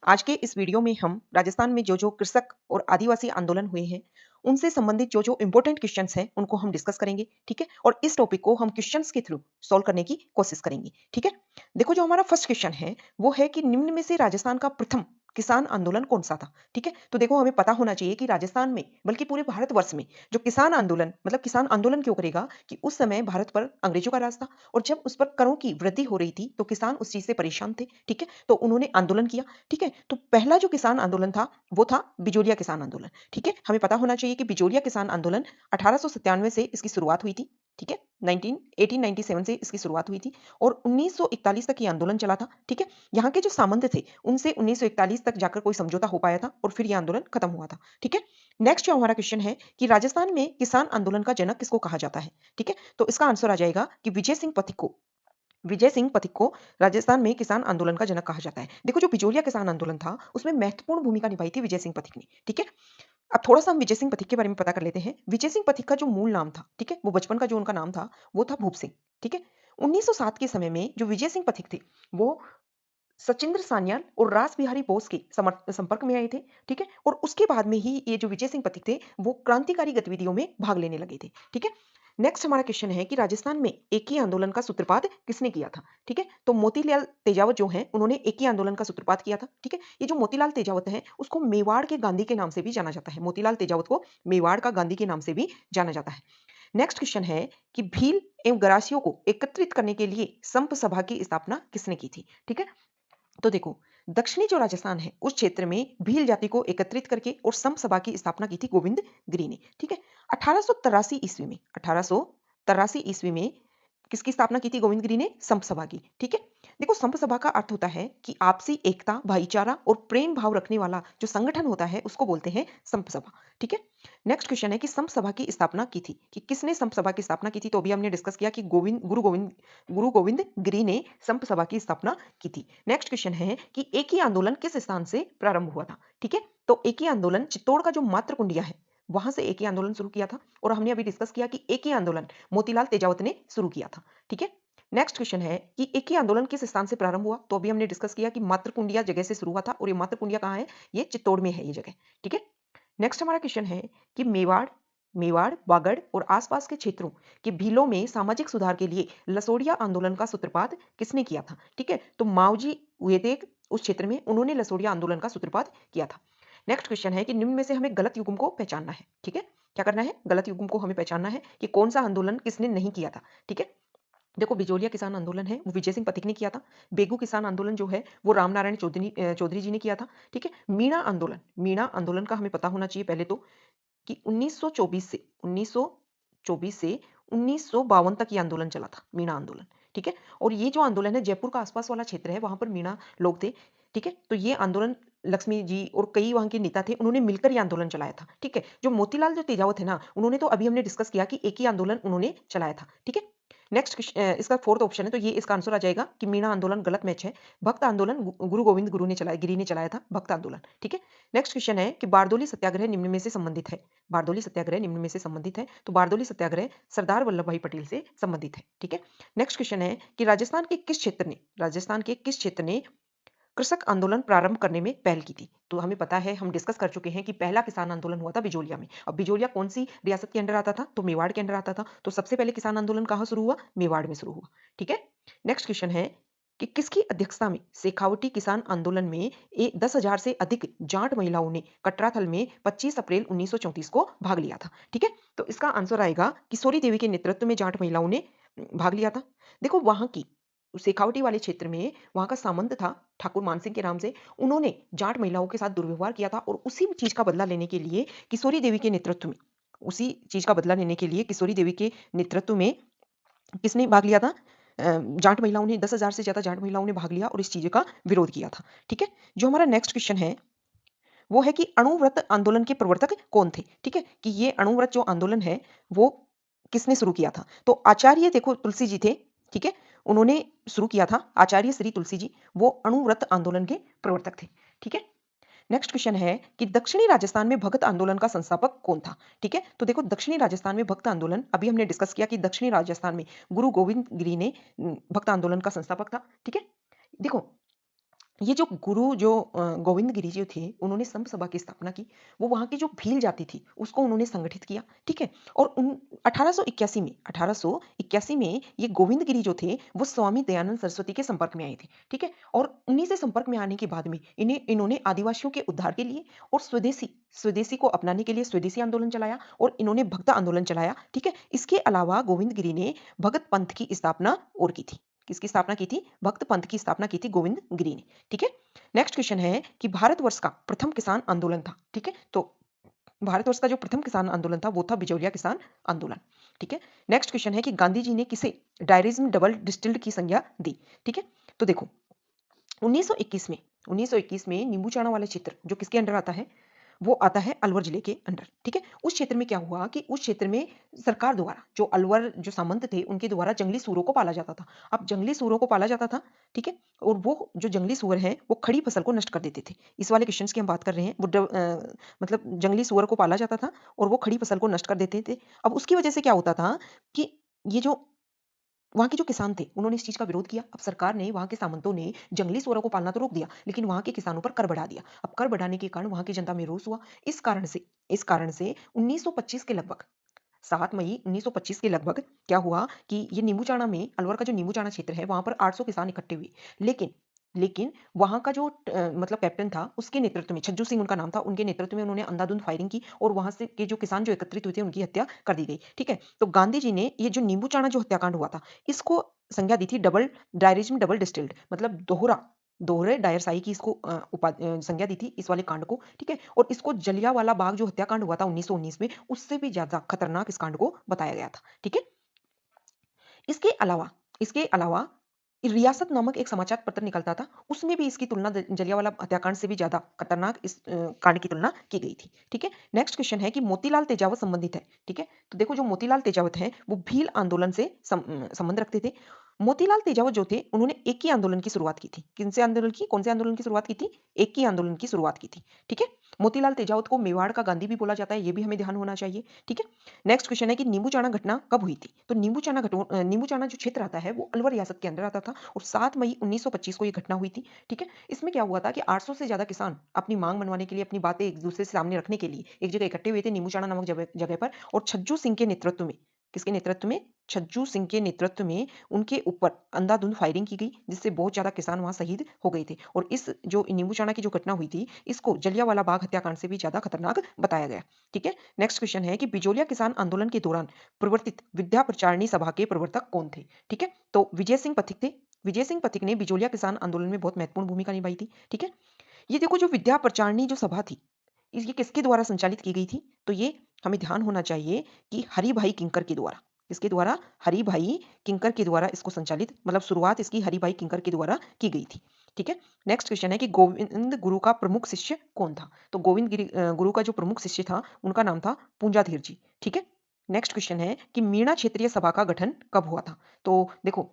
आज के इस वीडियो में हम राजस्थान में जो कृषक और आदिवासी आंदोलन हुए हैं उनसे संबंधित जो इंपॉर्टेंट क्वेश्चंस हैं उनको हम डिस्कस करेंगे। ठीक है, और इस टॉपिक को हम क्वेश्चंस के थ्रू सॉल्व करने की कोशिश करेंगे। ठीक है, देखो जो हमारा फर्स्ट क्वेश्चन है वो है कि निम्न में से राजस्थान का प्रथम किसान आंदोलन कौन सा था। ठीक है, तो देखो हमें पता होना चाहिए कि राजस्थान में बल्कि पूरे भारतवर्ष में जो किसान आंदोलन मतलब किसान आंदोलन क्यों करेगा कि उस समय भारत पर अंग्रेजों का राज था और जब उस पर करों की वृद्धि हो रही थी तो किसान उस चीज से परेशान थे। ठीक है, तो उन्होंने आंदोलन किया। ठीक है, तो पहला जो किसान आंदोलन था वो था बिजोलिया किसान आंदोलन। ठीक है, हमें पता होना चाहिए कि बिजोलिया किसान आंदोलन 1897 से इसकी शुरुआत हुई थी। ठीक है, 1897 से इसकी शुरुआत हुई थी और 1941 तक ये आंदोलन चला था। ठीक है, यहाँ के जो सामंत थे उनसे 1941 तक जाकर कोई समझौता हो पाया था और फिर ये आंदोलन खत्म हुआ था। ठीक है, नेक्स्ट जो हमारा क्वेश्चन है कि राजस्थान में किसान आंदोलन का जनक किसको कहा जाता है। ठीक है, तो इसका आंसर आ जाएगा कि विजय सिंह पथिक को राजस्थान में किसान आंदोलन का जनक कहा जाता है। देखो जो बिजोलिया किसान आंदोलन था उसमें महत्वपूर्ण भूमिका निभाई थी विजय सिंह पथिक ने। ठीक है, अब थोड़ा सा हम विजय सिंह पथिक के बारे में पता कर लेते हैं। विजय सिंह पथिक का जो मूल नाम था, ठीक है, वो बचपन का जो उनका नाम था वो था भूप सिंह। ठीक है, 1907 के समय में जो विजय सिंह पथिक थे वो सचिंद्र सान्याल और रास बिहारी बोस के संपर्क में आए थे। ठीक है, और उसके बाद में ही ये जो विजय सिंह पथिक थे वो क्रांतिकारी गतिविधियों में भाग लेने लगे थे। ठीक है, नेक्स्ट हमारा क्वेश्चन है कि राजस्थान में एक ही आंदोलन का सूत्रपात किसने किया था। ठीक है, तो मोतीलाल तेजावत जो है उन्होंने एक ही आंदोलन का सूत्रपात किया था। ठीक है, ये जो मोतीलाल तेजावत है उसको मेवाड़ के गांधी के नाम से भी जाना जाता है। मोतीलाल तेजावत को मेवाड़ का गांधी के नाम से भी जाना जाता है। नेक्स्ट क्वेश्चन है कि भील एवं गरासियों को एकत्रित करने के लिए संप सभा की स्थापना किसने की थी। ठीक है, तो देखो दक्षिणी जो राजस्थान है उस क्षेत्र में भील जाति को एकत्रित करके और संप सभा की स्थापना की थी गोविंद गिरी ने। ठीक है, 1883 ईस्वी में किसकी स्थापना की थी गोविंद गिरी ने? संप सभा की। ठीक है, देखो संप सभा का अर्थ होता है कि आपसी एकता भाईचारा और प्रेम भाव रखने वाला जो संगठन होता है उसको बोलते हैं संप सभा। ठीक है, नेक्स्ट क्वेश्चन है कि संप सभा की स्थापना की थी कि किसने संप सभा की स्थापना की थी। तो अभी हमने डिस्कस किया कि गुरु गोविंद गिरी ने संप सभा की स्थापना की थी। नेक्स्ट क्वेश्चन है कि एक ही आंदोलन किस स्थान से प्रारंभ हुआ था। ठीक है, तो एक ही आंदोलन चित्तौड़ का जो मातृ कुंडिया है वहां से एक ही आंदोलन शुरू किया था और हमने अभी डिस्कस किया कि एक ही आंदोलन मोतीलाल तेजावत ने शुरू किया था। ठीक है, नेक्स्ट क्वेश्चन है कि एक ही आंदोलन किस स्थान से प्रारंभ हुआ। तो अभी हमने डिस्कस किया कि मातृकुंडिया जगह से शुरू हुआ था और ये मातृकुंडिया कहाँ है? ये चित्तौड़ में है ये जगह। ठीक है, नेक्स्ट हमारा क्वेश्चन है कि मेवाड़ मेवाड़ बागड़ और आसपास के क्षेत्रों के भीलों में सामाजिक सुधार के लिए लसोड़िया आंदोलन का सूत्रपात किसने किया था। ठीक है, तो मावजी हुए थे उस क्षेत्र में, उन्होंने लसोड़िया आंदोलन का सूत्रपात किया था। नेक्स्ट क्वेश्चन है कि निम्न में से हमें गलत युग्म को पहचानना है। ठीक है, क्या करना है? गलत युग्म को हमें पहचानना है कि कौन सा आंदोलन किसने नहीं किया था। ठीक है, देखो बिजोलिया किसान आंदोलन है वो विजय सिंह पथिक ने किया था। बेगू किसान आंदोलन जो है वो रामनारायण चौधरी जी ने किया था। ठीक है, मीणा आंदोलन का हमें पता होना चाहिए पहले तो कि 1924 से 1952 तक ये आंदोलन चला था, मीणा आंदोलन। ठीक है, और ये जो आंदोलन है जयपुर का आसपास वाला क्षेत्र है वहां पर मीणा लोग थे। ठीक है, तो ये आंदोलन लक्ष्मी जी और कई वहां के नेता थे उन्होंने मिलकर ये आंदोलन चलाया था। ठीक है, जो मोतीलाल जो तेजावत है ना उन्होंने तो अभी हमने डिस्कस किया कि एक ही आंदोलन उन्होंने चलाया था। ठीक है, नेक्स्ट इसका फोर्थ ऑप्शन है तो ये इसका आंसर आ जाएगा कि मीणा आंदोलन गलत मैच है। भक्त आंदोलन गुरु गोविंद गिरी ने चलाया था भक्त आंदोलन। ठीक है, नेक्स्ट क्वेश्चन है कि बारदोली सत्याग्रह निम्न में से संबंधित है। बारदोली सत्याग्रह निम्न में से संबंधित है तो बारदोली सत्याग्रह सरदार वल्लभ भाई पटेल से संबंधित है। ठीक है, नेक्स्ट क्वेश्चन है कि राजस्थान के किस क्षेत्र ने कृषक आंदोलन प्रारंभ करने में पहल की थी। तो हमें पता है, हम डिस्कस कर चुके हैं कि पहला किसान आंदोलन हुआ था बिजोलिया में। अब बिजोलिया कौन सी रियासत के अंडर आता था? तो मेवाड़ के अंडर आता था। तो सबसे पहले किसान आंदोलन कहाँ शुरू हुआ? मेवाड़ में शुरू हुआ। ठीक है, नेक्स्ट क्वेश्चन है कि किसकी अध्यक्षता में शेखावटी किसान आंदोलन में 10,000 से अधिक जाट महिलाओं ने कटराथल में 25 अप्रैल 1934 को भाग लिया था। ठीक है, तो इसका आंसर आएगा किशोरी देवी के नेतृत्व में जाट महिलाओं ने भाग लिया था। देखो वहां की शेखावटी वाले क्षेत्र में वहां का सामंत था ठाकुर मानसिंह के नाम से, उन्होंने जाट महिलाओं के साथ दुर्व्यवहार किया था और उसी चीज का बदला लेने के लिए किशोरी देवी के नेतृत्व में उसी चीज का बदला लेने के लिए किशोरी देवी के नेतृत्व में किसने भाग लिया था? जाट महिलाओं ने 10,000 से ज्यादा जाट महिलाओं ने भाग लिया और इस चीज का विरोध किया था। ठीक है, जो हमारा नेक्स्ट क्वेश्चन है वो है कि अणुव्रत आंदोलन के प्रवर्तक कौन थे। ठीक है, कि ये अणुव्रत जो आंदोलन है वो किसने शुरू किया था? तो आचार्य देखो तुलसी जी थे। ठीक है, उन्होंने शुरू किया था आचार्य श्री तुलसी जी, वो अणुव्रत आंदोलन के प्रवर्तक थे। ठीक है, नेक्स्ट क्वेश्चन है कि दक्षिणी राजस्थान में भक्त आंदोलन का संस्थापक कौन था। ठीक है, तो देखो दक्षिणी राजस्थान में भक्त आंदोलन अभी हमने डिस्कस किया कि दक्षिणी राजस्थान में गुरु गोविंद गिरी ने भक्त आंदोलन का संस्थापक था। ठीक है, देखो ये जो गुरु जो गोविंद गिरी जी थे, उन्होंने संत सभा की स्थापना की। वो वहाँ की जो भील जाति थी, उसको उन्होंने संगठित किया, ठीक है? और उन 1881 में ये गोविंद गिरी जो थे, वो स्वामी दयानंद सरस्वती के संपर्क में आए थे, ठीक है? और उन्हीं से संपर्क में आने के बाद में इन्होंने आदिवासियों के उद्धार के लिए और स्वदेशी स्वदेशी को अपनाने के लिए स्वदेशी आंदोलन चलाया और इन्होंने भक्त आंदोलन चलाया, ठीक है? इसके अलावा गोविंद गिरी ने भगत पंथ की स्थापना और की थी। किसकी स्थापना की थी? भक्त पंथ की स्थापना की थी गोविंद गिरी ने, ठीक है? नेक्स्ट क्वेश्चन है कि भारतवर्ष का प्रथम किसान आंदोलन था, ठीक है? तो भारतवर्ष का जो प्रथम किसान आंदोलन था वो था बिजौलिया किसान आंदोलन, ठीक है? नेक्स्ट क्वेश्चन है कि गांधी जी ने किसे डायरिज्म डबल डिस्टिल्ड की संज्ञा दी, ठीक है? तो देखो 1921 में नींबूचाना वाले क्षेत्र जो किसके अंडर आता है, वो आता है अलवर जिले के अंडर, ठीक है? उस क्षेत्र में क्या हुआ कि उस क्षेत्र में सरकार द्वारा जो अलवर जो सामंत थे उनके द्वारा जंगली सूरों को पाला जाता था। अब जंगली सूरों को पाला जाता था, ठीक है? और वो जो जंगली सूअर हैं वो खड़ी फसल को नष्ट कर देते थे। इस वाले क्वेश्चंस की हम बात कर रहे हैं। मतलब जंगली सूअर को पाला जाता था और वो खड़ी फसल को नष्ट कर देते थे। अब उसकी वजह से क्या होता था कि ये जो वहाँ के जो किसान थे, उन्होंने इस चीज़ का विरोध किया। अब सरकार ने, वहाँ के सामंतों ने जंगली सूअरों को पालना तो रोक दिया, लेकिन वहाँ के किसानों पर कर बढ़ा दिया। अब कर बढ़ाने के कारण वहाँ की जनता में रोष हुआ। इस कारण से 1925 के लगभग 7 मई 1925 के लगभग क्या हुआ कि ये नींबूचाना में, अलवर का जो नींबूचाना क्षेत्र है, वहाँ पर 800 किसान इकट्ठे हुए। लेकिन लेकिन वहाँ का जो मतलब कैप्टन था, उसके नेतृत्व में, छज्जू सिंह उनका नाम था, उनके नेतृत्व में उन्होंने अंधाधुंध फायरिंग की और वहाँ से के जो किसान जो एकत्रित हुए थे, उनकी हत्या कर दी गई। ठीक है? तो गांधी जी ने ये जो नींबूचाना जो हत्याकांड हुआ था, इसको संज्ञा दी थी डबल डिस्टिल्ड, मतलब दोहरे डायरसाई की इसको संज्ञा दी थी इस वाले कांड को, ठीक है? और इसको जलियांवाला बाग जो हत्याकांड हुआ था 1919 में, उससे भी ज्यादा खतरनाक इस कांड को बताया गया था, ठीक है? इसके अलावा इसके अलावा रियासत नामक एक समाचार पत्र निकलता था, उसमें भी इसकी तुलना जलियांवाला हत्याकांड से भी ज्यादा खतरनाक इस कांड की तुलना की गई थी, ठीक है? नेक्स्ट क्वेश्चन है कि मोतीलाल तेजावत संबंधित है, ठीक है? तो देखो जो मोतीलाल तेजावत है वो भील आंदोलन से संबंध रखते थे। मोतीलाल तेजावत जो थे, उन्होंने एक ही आंदोलन की शुरुआत की थी। किनसे आंदोलन की कौन से आंदोलन की शुरुआत की थी? एक ही आंदोलन की शुरुआत की थी, ठीक है? मोतीलाल तेजावत को मेवाड़ का गांधी भी बोला जाता है, ये भी हमें ध्यान होना चाहिए, ठीक है? नेक्स्ट क्वेश्चन है कि नींबूचाना घटना कब हुई थी? तो नींबूचाना जो क्षेत्र आता है वो अलवर रियासत के अंदर आता था और 7 मई 1925 को ये घटना हुई थी, ठीक है? इसमें क्या हुआ था कि 800 से ज्यादा किसान अपनी मांग मनवाने के लिए, अपनी बातें एक दूसरे से सामने रखने के लिए एक जगह इकट्ठे हुए थे नींबूचाना नामक जगह जगह पर, और छज्जू सिंह के नेतृत्व में, किसके नेतृत्व में? छज्जू सिंह के नेतृत्व में उनके ऊपर अंधाधुंध फायरिंग की गई, जिससे बहुत ज्यादा किसान वहां शहीद हो गए थे। और इस जो नींबूचाना की जो घटना हुई थी, इसको जलियांवाला बाग हत्याकांड से भी ज्यादा खतरनाक बताया गया, ठीक है? नेक्स्ट क्वेश्चन है कि बिजोलिया किसान आंदोलन के दौरान प्रवर्तित विद्या प्रचारिणी सभा के प्रवर्तक कौन थे? ठीक है? तो विजय सिंह पथिक थे। विजय सिंह पथिक ने बिजोलिया किसान आंदोलन में बहुत महत्वपूर्ण भूमिका निभाई थी, ठीक है? ये देखो जो विद्या प्रचारिणी जो सभा थी, ये किसके द्वारा संचालित की गई थी? तो ये हमें ध्यान होना चाहिए कि हरिभाई किंकर के द्वारा। किसके द्वारा? हरिभाई किंकर के द्वारा इसको संचालित, मतलब शुरुआत इसकी हरिभाई किंकर के द्वारा की गई थी, ठीक है? नेक्स्ट क्वेश्चन है कि गोविंद गुरु का प्रमुख शिष्य कौन था? तो गुरु का जो प्रमुख शिष्य था, उनका नाम था पूंजाधीर जी, ठीक है? नेक्स्ट क्वेश्चन है कि मीणा क्षेत्रीय सभा का गठन कब हुआ था? तो देखो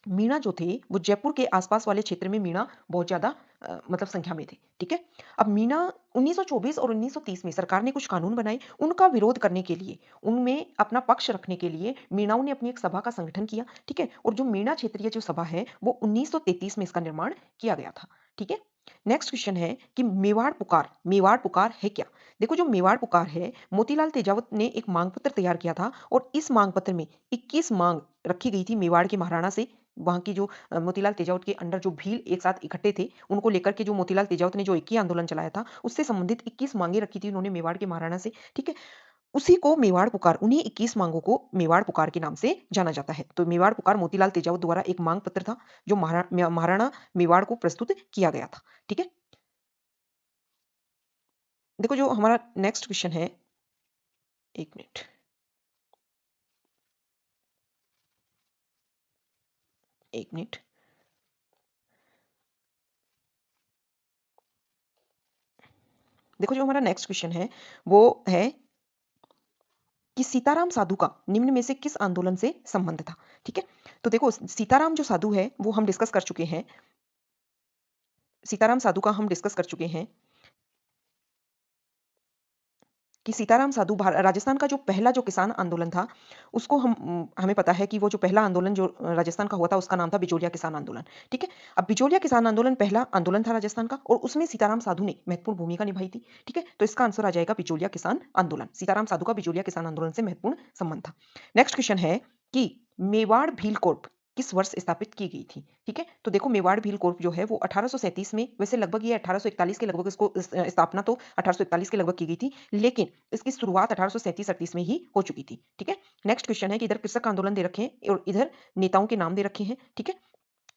मीणा जो थे वो जयपुर के आसपास वाले क्षेत्र में मीणा बहुत ज्यादा मतलब संख्या में थे, ठीक है? अब मीणा 1924 और 1930 में सरकार ने कुछ कानून बनाए, उनका विरोध करने के लिए, उनमें अपना पक्ष रखने के लिए मीणाओं ने अपनी एक सभा का संगठन किया, ठीक है? और जो मीणा क्षेत्रीय जो सभा है वो 1933 में इसका निर्माण किया गया था, ठीक है? नेक्स्ट क्वेश्चन है कि मेवाड़ पुकार है क्या? देखो जो मेवाड़ पुकार है, मोतीलाल तेजावत ने एक मांग पत्र तैयार किया था और इस मांग पत्र में 21 मांग रखी गई थी मेवाड़ के महाराणा से। वहाँ की जो मोतीलाल तेजावत के अंडर जो भील एक साथ इकट्ठे थे, उनको लेकर के जो मोतीलाल तेजावत ने जो एक ही आंदोलन चलाया था, उससे संबंधित 21 मांगे रखी थी उन्होंने मेवाड़ के महाराणा से, ठीक है? उसी को मेवाड़ पुकार, उन्हीं 21 मांगों को मेवाड़ पुकार के नाम से जाना जाता है। तो मेवाड़ पुकार मोतीलाल तेजावत द्वारा एक मांग पत्र था जो महाराणा मेवाड़ को प्रस्तुत किया गया था, ठीक है? देखो जो हमारा नेक्स्ट क्वेश्चन है, एक मिनट, एक मिनट। देखो जो हमारा नेक्स्ट क्वेश्चन है वो है कि सीताराम साधु का निम्न में से किस आंदोलन से संबंध था? ठीक है? तो देखो सीताराम जो साधु है वो हम डिस्कस कर चुके हैं। सीताराम साधु का हम डिस्कस कर चुके हैं कि सीताराम साधु राजस्थान का जो पहला जो किसान आंदोलन था, उसको हमें पता है कि वो जो पहला आंदोलन जो राजस्थान का हुआ था, उसका नाम था बिचौलिया किसान आंदोलन। ठीक है। अब बिचौलिया किसान आंदोलन पहला आंदोलन था राजस्थान का, और उसमें सीताराम साधु ने महत्वपूर्ण भूमिका निभाई थी। ठीक है। तो इसका आंसर आ जाएगा बिचौलिया किसान आंदोलन। सीताराम साधु का बिचौलिया किसान आंदोलन से महत्वपूर्ण संबंध था। नेक्स्ट क्वेश्चन है कि मेवाड़ भील कॉर्प किस वर्ष स्थापित की गई थी। ठीक है। तो देखो, मेवाड़ भील कॉर्प जो है वो 1837 में, वैसे लगभग ये 1841 के लगभग इसको स्थापना तो 1841 के लगभग की गई थी, लेकिन इसकी शुरुआत 1837-38 में ही हो चुकी थी। ठीक है। नेक्स्ट क्वेश्चन है कि इधर कृषक आंदोलन दे रखे हैं और इधर नेताओं के नाम दे रखे हैं। ठीक है।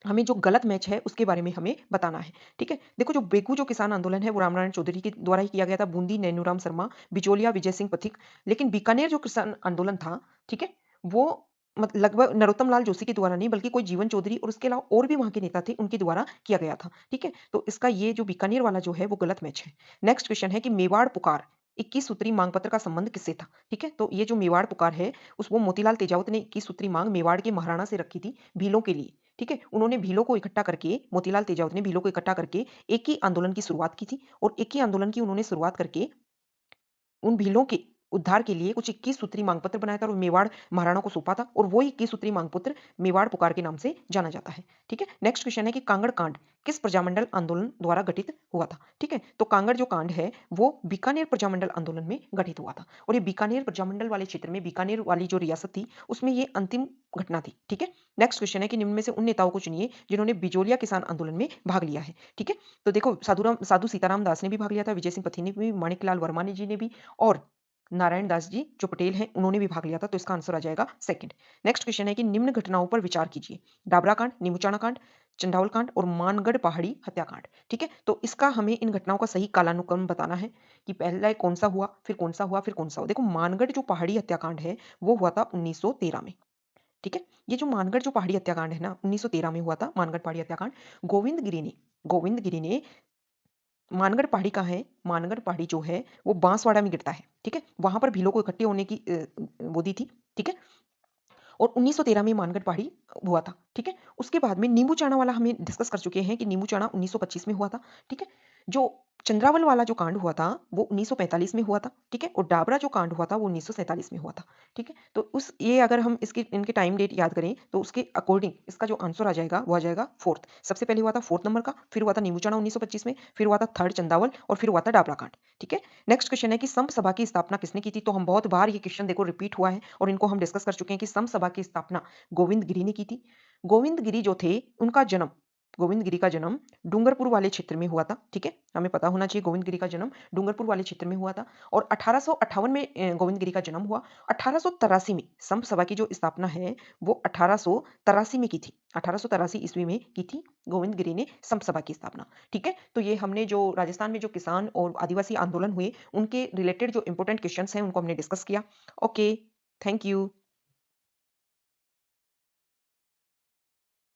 हमें जो गलत मैच है उसके बारे में हमें बताना है। ठीक है। देखो, जो बेकू जो किसान आंदोलन है वो रामनारायण चौधरी के द्वारा ही किया गया था, बूंदी नैनूराम शर्मा, बिचौलिया विजय सिंह पथिक। लेकिन बीकानेर जो किसान आंदोलन था, ठीक है, वो लगभग नरोत्तम लाल जोशी के द्वारा नहीं, बल्कि कोई जीवन चौधरी और उसके अलावा और भी वहां के नेता थे, उनके द्वारा किया गया था। ठीक है। तो इसका ये जो बीकानेर वाला जो है वो गलत मैच है। नेक्स्ट क्वेश्चन है कि मेवाड़ पुकार 21 सूत्री मांग पत्र का संबंध किससे था। ठीक है। तो ये जो मेवाड़ पुकार है, उस वो मोतीलाल तेजावत ने 21 सूत्री मांग मेवाड़ के महाराणा से रखी थी भीलों के लिए। ठीक है। उन्होंने भीलों को इकट्ठा करके, मोतीलाल तेजावत ने भीलों को इकट्ठा करके एक ही आंदोलन की शुरुआत की थी, और एक ही आंदोलन की उन्होंने शुरुआत करके उन भीलों के उद्धार के लिए कुछ 21 सूत्री मांग पत्र बनाया था और मेवाड़ महाराणा को सौंपा था, और वही 21 सूत्री मांग पत्र मेवाड़ पुकार के नाम से जाना जाता है। ठीक है। नेक्स्ट क्वेश्चन है कि कांगड़ कांड किस प्रजामंडल आंदोलन द्वारा गठित हुआ था। ठीक है। तो कांगड़ जो कांड है वो बीकानेर प्रजामंडल आंदोलन में गठित हुआ था, और ये बीकानेर प्रजामंडल वाले क्षेत्र में, बीकानेर वाली जो रियासत थी, उसमें ये अंतिम घटना थी। ठीक है। नेक्स्ट क्वेश्चन है कि निम्न में से उन नेताओं को चुनिए जिन्होंने बिजोलिया किसान आंदोलन में भाग लिया है। ठीक है। तो देखो, साधु सीताराम दास ने भी भाग लिया था, विजय सिंह पथी ने भी, माणिकलाल वर्मा ने जी ने भी, और नारायण दास जी जो पटेल हैं उन्होंने भी भाग लिया था। तो इसका आंसर आ जाएगा सेकंड। नेक्स्ट क्वेश्चन है कि निम्न घटनाओं पर विचार कीजिए। डाबरा कांड, नीमूचाना कांड, चंडावल कांड और मानगढ़ पहाड़ी हत्याकांड। ठीक है। तो इसका हमें इन घटनाओं का सही कालानुक्रम बताना है कि पहले कौन सा हुआ, फिर कौन सा हुआ, फिर कौन सा हुआ। देखो, मानगढ़ जो पहाड़ी हत्याकांड है वो हुआ था 1913 में। ठीक है। ये जो मानगढ़ जो पहाड़ी हत्याकांड है ना, 1913 में हुआ था मानगढ़ पहाड़ी हत्याकांड। गोविंद गिरी ने मानगढ़ पहाड़ी कहाँ है? मानगढ़ पहाड़ी जो है वो बांसवाड़ा में गिरता है। ठीक है। वहां पर भीलों को इकट्ठे होने की वो दी थी। ठीक है। और 1913 में मानगढ़ पहाड़ी हुआ था। ठीक है। उसके बाद में नींबू चाणा वाला हमें डिस्कस कर चुके हैं कि नींबू चाणा 1925 में हुआ था। ठीक है। जो चंद्रावल वाला जो कांड हुआ था वो 1945 में हुआ था। ठीक है। और डाबरा जो कांड हुआ था वो 1947 में हुआ था। ठीक है। तो उस ये अगर हम इसके इनके टाइम डेट याद करें तो उसके अकॉर्डिंग इसका जो आंसर आ जाएगा वो आ जाएगा फोर्थ। सबसे पहले हुआ था फोर्थ नंबर का, फिर हुआ था नींबू चाणा 1925 में, फिर हुआ था थर्ड चंदावल, और फिर हुआ था डाबरा कांड। ठीक है। नेक्स्ट क्वेश्चन है कि संप सभा की स्थापना किसने की थी। तो हम बहुत बार ये क्वेश्चन देखो रिपीट हुआ है और इनको हम डिस्कस कर चुके हैं कि संप सभा की स्थापना गोविंद गिरी ने की थी। गोविंद गिरी जो थे उनका जन्म, गोविंद गिरी का जन्म डूंगरपुर वाले क्षेत्र में हुआ था। ठीक है। हमें पता होना चाहिए गोविंद गिरी का जन्म डूंगरपुर वाले क्षेत्र में हुआ था, और 1858 में गोविंद गिरी का जन्म हुआ। 1883 में संप सभा की जो स्थापना है वो 1883 में की थी। 1883 ईस्वी में की थी गोविंद गिरी ने संप सभा की स्थापना। ठीक है। तो ये हमने जो राजस्थान में जो किसान और आदिवासी आंदोलन हुए उनके रिलेटेड जो इंपॉर्टेंट क्वेश्चन हैं उनको हमने डिस्कस किया। Okay, thank you.